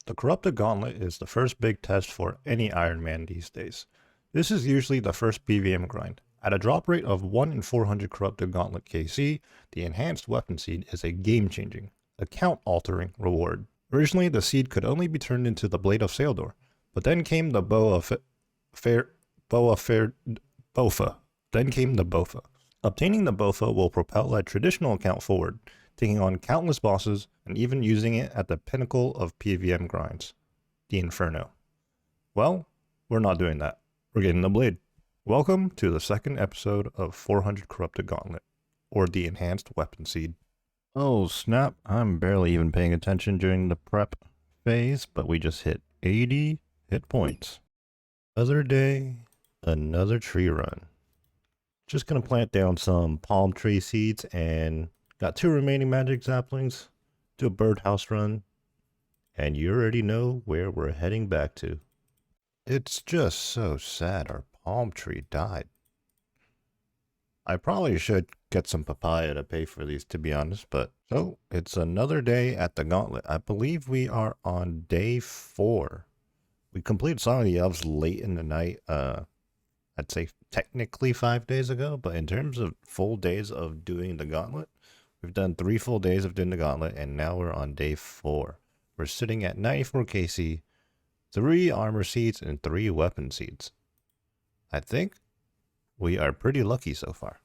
The Corrupted Gauntlet is the first big test for any Ironman these days. This is usually the first PVM grind. At a drop rate of 1 in 400 Corrupted Gauntlet KC, the enhanced weapon seed is a game-changing, account-altering reward. Originally, the seed could only be turned into the Blade of Saildor, but then came the Bofa. Then came the Bofa. Obtaining the Bofa will propel a traditional account forward, taking on countless bosses and even using it at the pinnacle of PVM grinds, the Inferno. Well, we're not doing that. We're getting the Blade. Welcome to the second episode of 400 Corrupted Gauntlet, or the Enhanced Weapon Seed. Oh snap, I'm barely even paying attention during the prep phase, but we just hit 80 hit points. Another day, another tree run. Just gonna plant down some palm tree seeds and got 2 remaining magic saplings, do a birdhouse run, and you already know where we're heading back to. It's just so sad our palm tree died. I probably should get some papaya to pay for these, to be honest, but so it's another day at the Gauntlet. I believe we are on day 4. We completed Song of the Elves late in the night, I'd say technically 5 days ago, but in terms of full days of doing the Gauntlet, we've done 3 full days of doing the Gauntlet, and now we're on day 4. We're sitting at 94 KC, 3 armor seeds, and 3 weapon seeds. I think we are pretty lucky so far.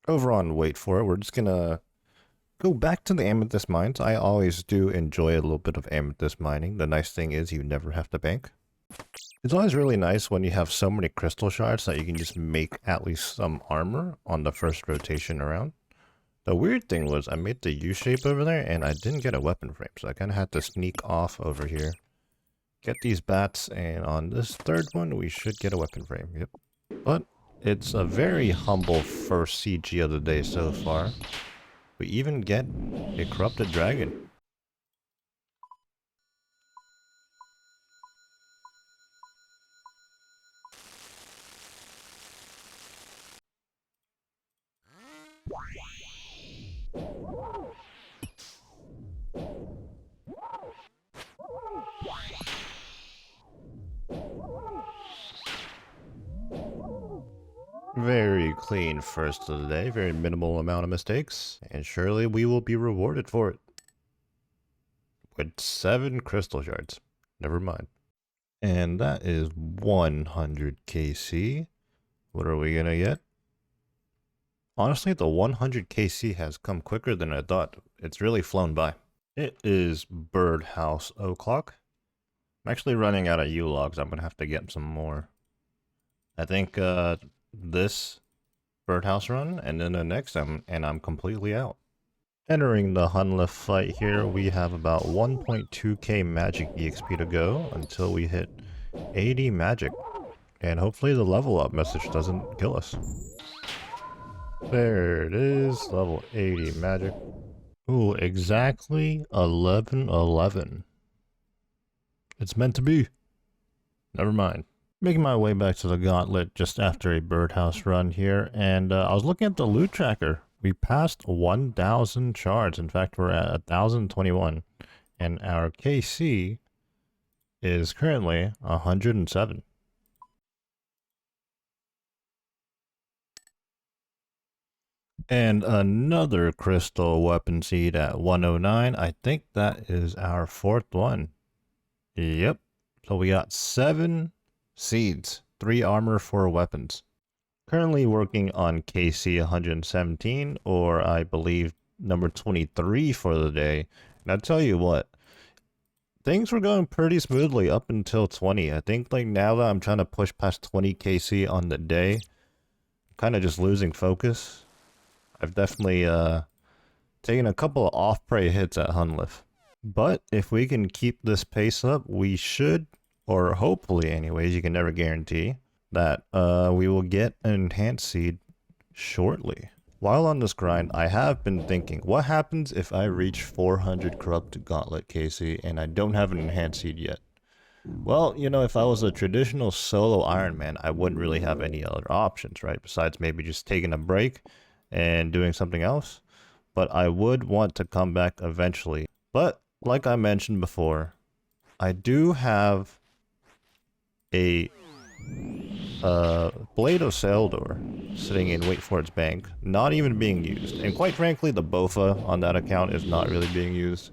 Over on Wait For It, we're just gonna go back to the amethyst mines. I always do enjoy a little bit of amethyst mining. The nice thing is you never have to bank. It's always really nice when you have so many crystal shards that you can just make at least some armor on the first rotation around. The weird thing was I made the U shape over there and I didn't get a weapon frame, so I kind of had to sneak off over here, get these bats, and on this third one we should get a weapon frame. Yep. But it's a very humble first CG of the day so far. We even get a corrupted dragon. Very clean first of the day, very minimal amount of mistakes, and surely we will be rewarded for it. With 7 crystal shards. Never mind. And that is 100 KC. What are we gonna get? Honestly, the 100 KC has come quicker than I thought. It's really flown by. It is Birdhouse O'Clock. I'm actually running out of U-logs. I'm gonna have to get some more. I think this birdhouse run, and then the next I'm completely out. Entering the youngllef fight here, we have about 1.2k magic EXP to go until we hit 80 magic, and hopefully the level up message doesn't kill us. There it is, level 80 magic. Ooh, exactly 1111. It's meant to be. Never mind. Making my way back to the Gauntlet just after a birdhouse run here, and I was looking at the loot tracker. We passed 1,000 shards. In fact, we're at 1,021, and our KC is currently 107. And another crystal weapon seed at 109. I think that is our 4th one. Yep. So we got 7 seeds, 3 armor, 4 weapons. Currently working on KC 117, or I believe number 23 for the day. And I tell you what, things were going pretty smoothly up until 20. I think like now that I'm trying to push past 20 KC on the day, I'm kind of just losing focus. I've definitely taken a couple of off-prey hits at youngllef. But if we can keep this pace up, we should, or hopefully anyways, you can never guarantee, that we will get an enhanced seed shortly. While on this grind, I have been thinking, what happens if I reach 400 Corrupted Gauntlet KC and I don't have an enhanced seed yet? Well, you know, if I was a traditional solo Ironman, I wouldn't really have any other options, right? Besides maybe just taking a break and doing something else. But I would want to come back eventually. But like I mentioned before, I do have a Blade of Seldor sitting in Wait for its bank, not even being used. And quite frankly, the Bofa on that account is not really being used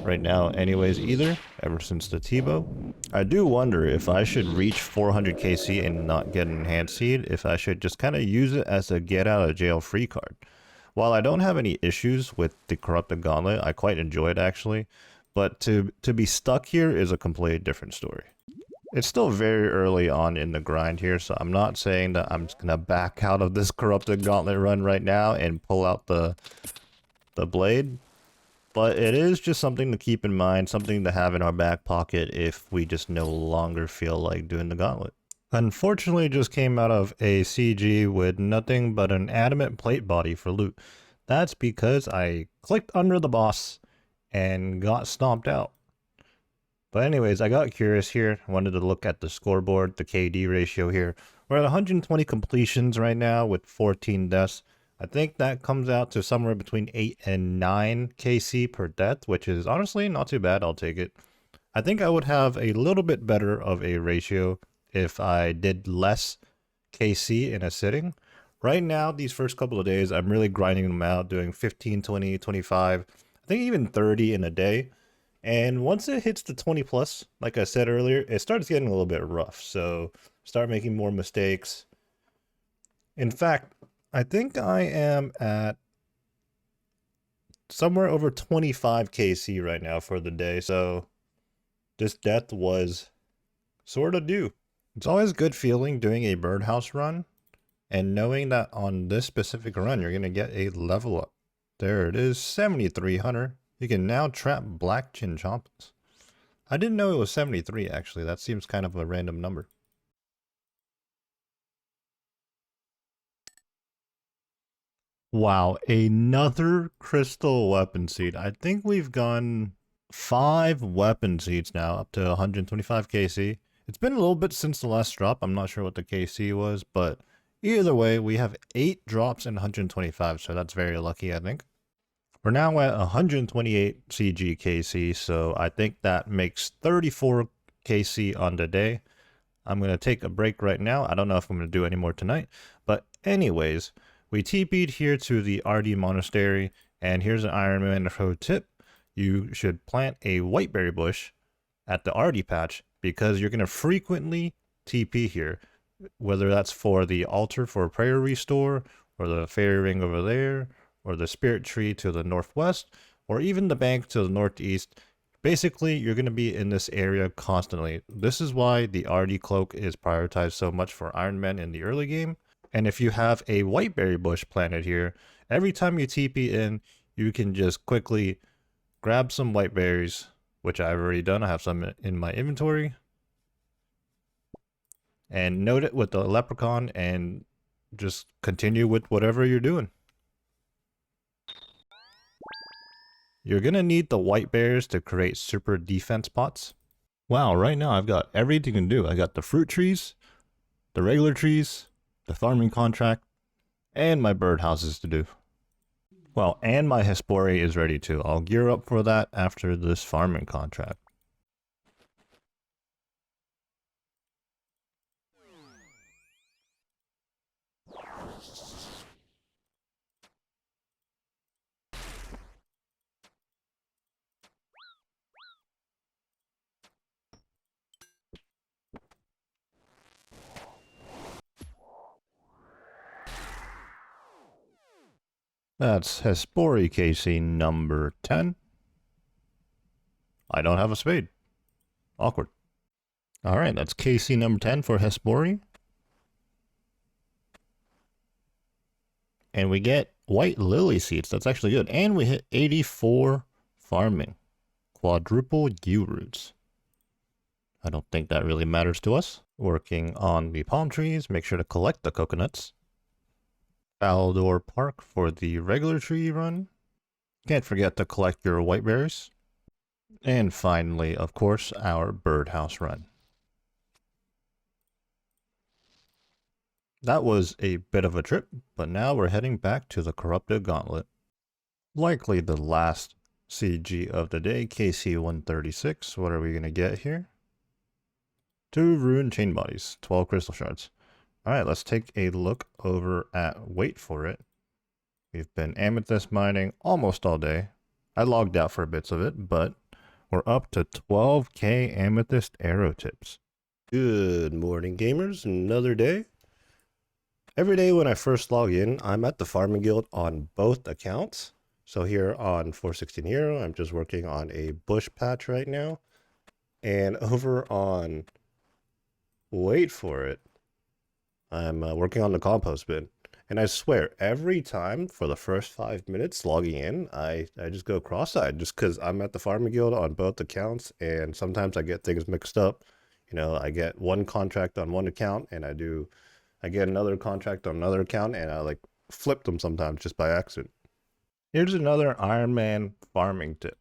right now anyways either, ever since the Tebow. I do wonder if I should reach 400 KC and not get an enhanced seed, if I should just kind of use it as a get out of jail free card. While I don't have any issues with the Corrupted Gauntlet, I quite enjoy it actually, but to be stuck here is a completely different story. It's still very early on in the grind here, so I'm not saying that I'm just gonna back out of this Corrupted Gauntlet run right now and pull out the blade. But it is just something to keep in mind, something to have in our back pocket if we just no longer feel like doing the gauntlet. Unfortunately, just came out of a CG with nothing but an adamant plate body for loot. That's because I clicked under the boss and got stomped out. But anyways, I got curious here. I wanted to look at the scoreboard, the KD ratio here. We're at 120 completions right now with 14 deaths. I think that comes out to somewhere between 8 and 9 KC per death, which is honestly not too bad. I'll take it. I think I would have a little bit better of a ratio if I did less KC in a sitting. Right now, these first couple of days, I'm really grinding them out, doing 15, 20, 25, I think even 30 in a day. And once it hits the 20 plus, like I said earlier, it starts getting a little bit rough. So start making more mistakes. In fact, I think I am at somewhere over 25 KC right now for the day. So this death was sort of due. It's always good feeling doing a birdhouse run and knowing that on this specific run, you're going to get a level up. There it is, 7300. You can now trap black chinchompas. I didn't know it was 73 actually. That seems kind of a random number. Wow, another crystal weapon seed. I think we've gone 5 weapon seeds now up to 125 KC. It's been a little bit since the last drop. I'm not sure what the KC was, but either way, we have 8 drops in 125, so that's very lucky, I think. We're now at 128 CG KC, so I think that makes 34 KC on the day. I'm going to take a break right now. I don't know if I'm going to do any more tonight, but anyways, we TP'd here to the RD Monastery, and here's an Ironman pro tip. You should plant a whiteberry bush at the RD patch because you're going to frequently TP here, whether that's for the altar for prayer restore, or the fairy ring over there, or the spirit tree to the northwest, or even the bank to the northeast. Basically, you're going to be in this area constantly. This is why the RD cloak is prioritized so much for Ironman in the early game. And if you have a whiteberry bush planted here, every time you TP in, you can just quickly grab some whiteberries, which I've already done. I have some in my inventory. And note it with the leprechaun and just continue with whatever you're doing. You're going to need the white bears to create super defense pots. Wow, right now I've got everything to do. I got the fruit trees, the regular trees, the farming contract, and my birdhouses to do. Well, and my Hespori is ready too. I'll gear up for that after this farming contract. That's Hespori KC number 10. I don't have a spade. Awkward. Alright, that's KC number 10 for Hespori. And we get white lily seeds. That's actually good. And we hit 84 farming. Quadruple U roots. I don't think that really matters to us. Working on the palm trees. Make sure to collect the coconuts. Baldor Park for the regular tree run. Can't forget to collect your whiteberries. And finally, of course, our birdhouse run. That was a bit of a trip, but now we're heading back to the Corrupted Gauntlet. Likely the last CG of the day, KC-136. What are we going to get here? 2 ruined chain bodies, 12 crystal shards. Alright, let's take a look over at Wait For It. We've been amethyst mining almost all day. I logged out for bits of it, but we're up to 12k amethyst arrow tips. Good morning, gamers. Another day. Every day when I first log in, I'm at the farming guild on both accounts. So here on 416 Hero, I'm just working on a bush patch right now. And over on Wait For It, I'm working on the compost bin. And I swear, every time for the first 5 minutes logging in, I just go cross-eyed just because I'm at the farming guild on both accounts. And sometimes I get things mixed up. You know, I get one contract on one account and I get another contract on another account and I like flip them sometimes just by accident. Here's another Ironman farming tip.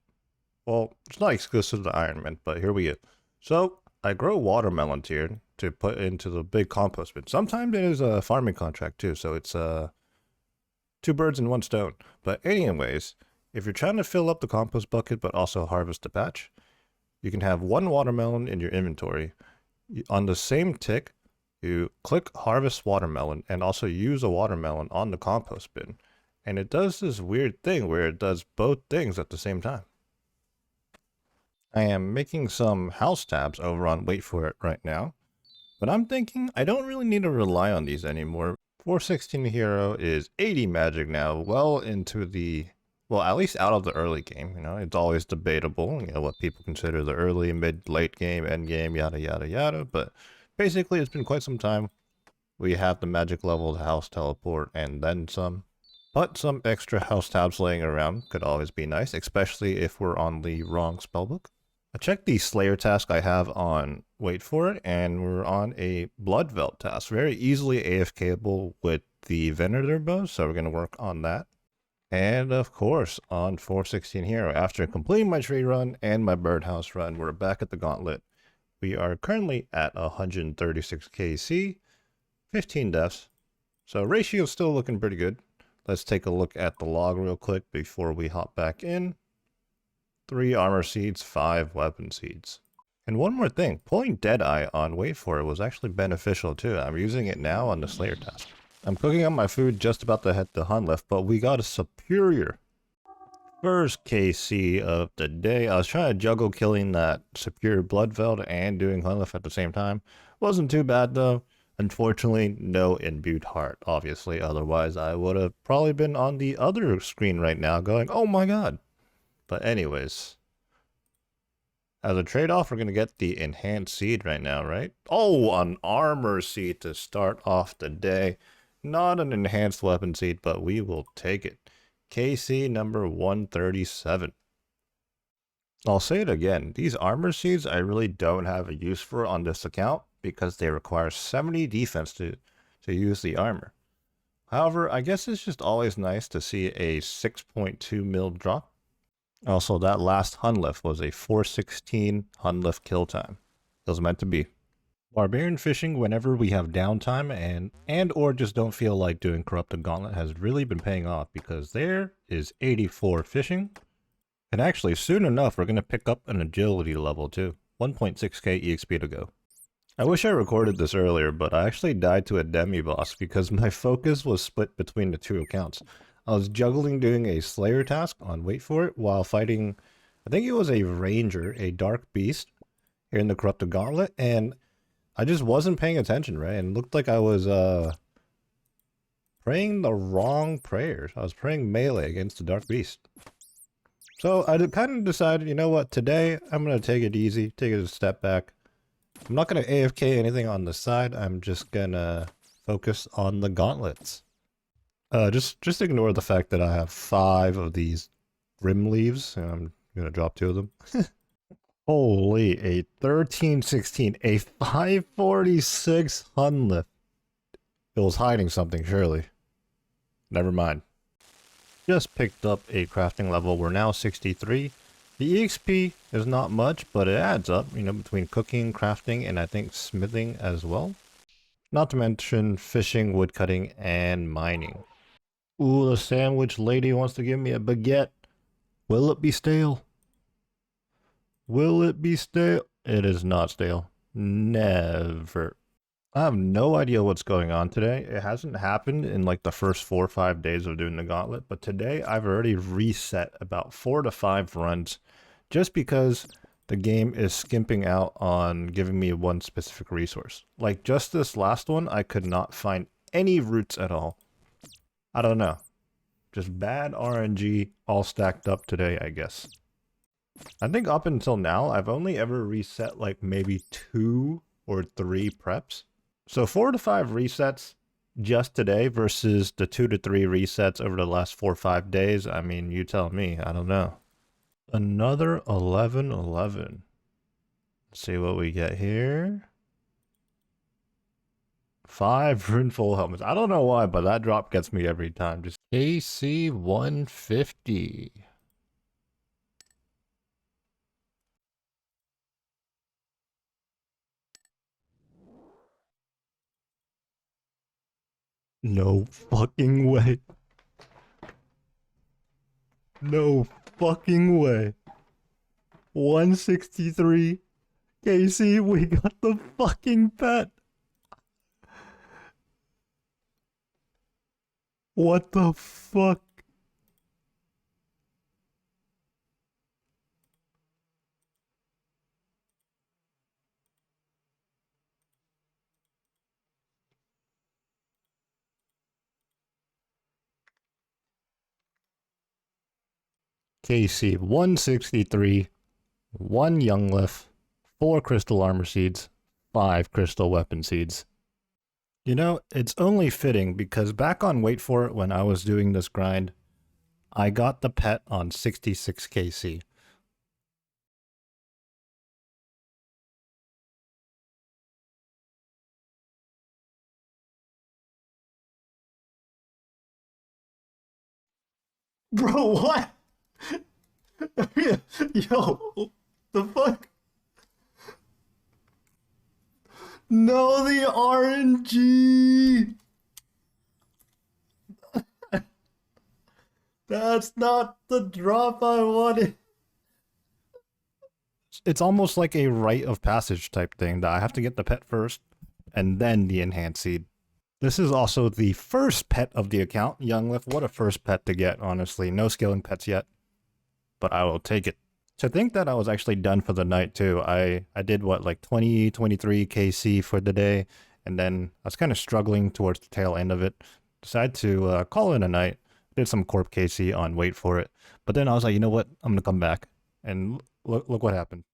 Well, it's not exclusive to Ironman, but here we go. So I grow watermelons here to put into the big compost bin. Sometimes it is a farming contract too, so it's 2 birds in 1 stone. But anyways, if you're trying to fill up the compost bucket but also harvest a patch, you can have 1 watermelon in your inventory. On the same tick, you click harvest watermelon and also use a watermelon on the compost bin. And it does this weird thing where it does both things at the same time. I am making some house tabs over on Wait For It right now, but I'm thinking I don't really need to rely on these anymore. 416 Hero is 80 magic now, well into the, well, at least out of the early game. You know, it's always debatable, you know, what people consider the early, mid, late game, end game, yada, yada, yada. But basically, it's been quite some time. We have the magic level, the house teleport, and then some. But some extra house tabs laying around could always be nice, especially if we're on the wrong spellbook. I checked the Slayer task I have on Wait For It, and we're on a Blood Velt task. Very easily AFKable with the Venator bow, so we're going to work on that. And of course, on 416 Hero, after completing my tree run and my birdhouse run, we're back at the Gauntlet. We are currently at 136 KC, 15 deaths, so ratio's still looking pretty good. Let's take a look at the log real quick before we hop back in. 3 armor seeds, 5 weapon seeds. And one more thing, pulling Deadeye on Wait For It was actually beneficial too. I'm using it now on the Slayer task. I'm cooking up my food just about to head to youngllef, but we got a superior. First KC of the day. I was trying to juggle killing that superior blood veld and doing youngllef at the same time. Wasn't too bad though. Unfortunately, no imbued heart, obviously. Otherwise, I would have probably been on the other screen right now going, oh my god. But anyways, as a trade-off, we're going to get the enhanced seed right now, right? Oh, an armor seed to start off the day. Not an enhanced weapon seed, but we will take it. KC number 137. I'll say it again. These armor seeds I really don't have a use for on this account because they require 70 defense to use the armor. However, I guess it's just always nice to see a 6.2 mil drop. Also, that last youngllef was a 416 youngllef kill time. It was meant to be. Barbarian fishing whenever we have downtime and or just don't feel like doing corrupted gauntlet has really been paying off because there is 84 fishing. And actually, soon enough, we're going to pick up an agility level too. 1.6k EXP to go. I wish I recorded this earlier, but I actually died to a demi-boss because my focus was split between the 2 accounts. I was juggling doing a Slayer task on Wait For It while fighting, I think it was a Ranger, a Dark Beast, here in the Corrupted Gauntlet, and I just wasn't paying attention, right? And it looked like I was praying the wrong prayers. I was praying melee against the Dark Beast. So I kind of decided, you know what, today I'm going to take it easy, take it a step back. I'm not going to AFK anything on the side. I'm just going to focus on the gauntlets. Just ignore the fact that I have 5 of these grim leaves, and I'm going to drop 2 of them. Holy, a 1316, a 546 youngllef. It was hiding something, surely. Never mind. Just picked up a crafting level. We're now 63. The EXP is not much, but it adds up, you know, between cooking, crafting, and I think smithing as well. Not to mention fishing, woodcutting, and mining. Ooh, the sandwich lady wants to give me a baguette. Will it be stale? Will it be stale? It is not stale. Never. I have no idea what's going on today. It hasn't happened in like the first 4 or 5 days of doing the gauntlet, but today I've already reset about 4 to 5 runs just because the game is skimping out on giving me one specific resource. Like just this last one, I could not find any roots at all. I don't know. Just bad RNG all stacked up today, I guess. I think up until now, I've only ever reset like maybe 2 or 3 preps. So 4 to 5 resets just today versus the 2 to 3 resets over the last 4 or 5 days. I mean, you tell me. I don't know. Another 11-11. Let's see what we get here. 5 runeful helmets. I don't know why, but that drop gets me every time. Just AC 150. No fucking way. No fucking way. 163. Casey, we got the fucking pet. What the fuck? KC 163, 1 youngllef, 4 crystal armor seeds, 5 crystal weapon seeds. You know, it's only fitting because back on Wait For It when I was doing this grind, I got the pet on 66 KC. Bro, what? Yo, the fuck? No, the RNG! That's not the drop I wanted. It's almost like a rite of passage type thing that I have to get the pet first and then the enhanced seed. This is also the first pet of the account, youngllef. What a first pet to get, honestly. No skilling pets yet, but I will take it. To think that I was actually done for the night too. I did what, like 20, 23 KC for the day, and then I was kind of struggling towards the tail end of it. Decided to call it a night. Did some Corp KC on Wait For It, but then I was like, you know what? I'm gonna come back, and look what happened.